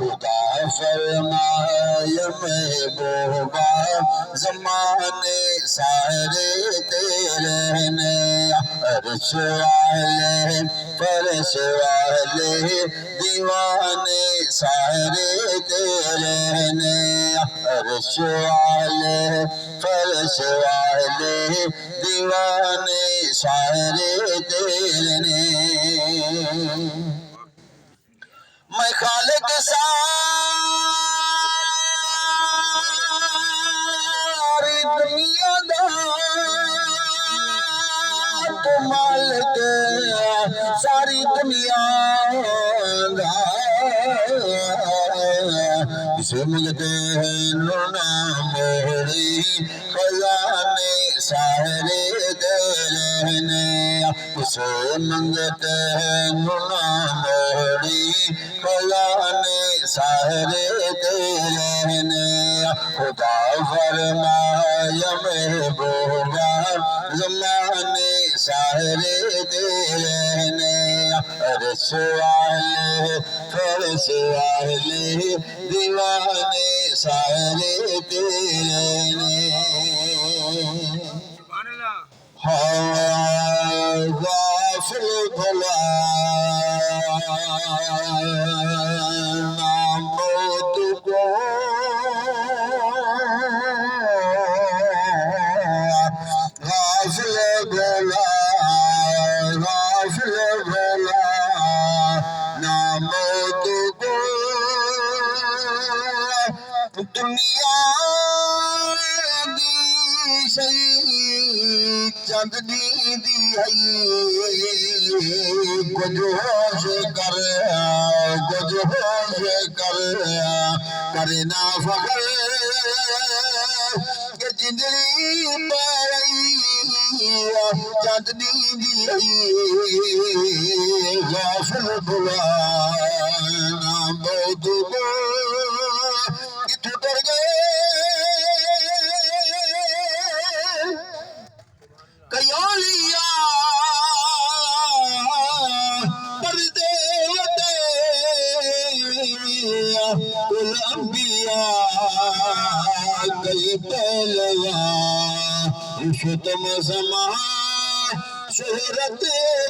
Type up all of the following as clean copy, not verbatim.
खुदा फरमाए महबूबा ज़माने सारे तेरे ने अर्श वाले फर्श वाले दीवाने सारे तेरे ने अर्श वाले फर्श वाले दीवाने सारे तेरे ने मैं खालिक सारी दुनिया दा तो मालिक सारी दुनिया दा इसे मंगते हैं नूना मोहरी खजाने सारे तेरे ने इसे मंगते हैं नूना मोहरी खजाने सारे तेरे ने खुदा फरमाया महबूबा ज़माने सारे तेरे ने अर्श वाले फर्श वाले दीवाने सारे तेरे ने हाँ गाफिल भला दुनिया दी सही चंदनी दी कुछ होश कर करे ना फखर के जिंदड़ी पाई चंदनी दी गाफिल भुला ना बहुत कयोलिया पर्दे कुल अंबिया कई पहलवा शुतम समा शोहरत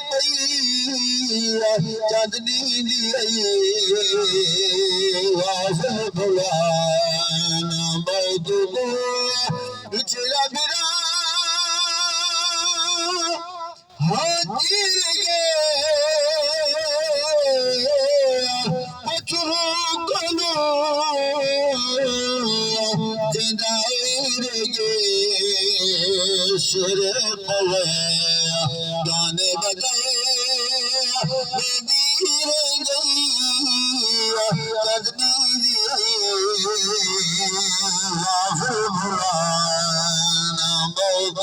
पई चांदनी दी गाफिल भुला ना बहुत पिछला बिरा हाजिर गे पछरू कलो जिंदाइर गे शेर पवे गाने बजाए बेदीर गई कदनी दी गाफिल भुला ना बहुत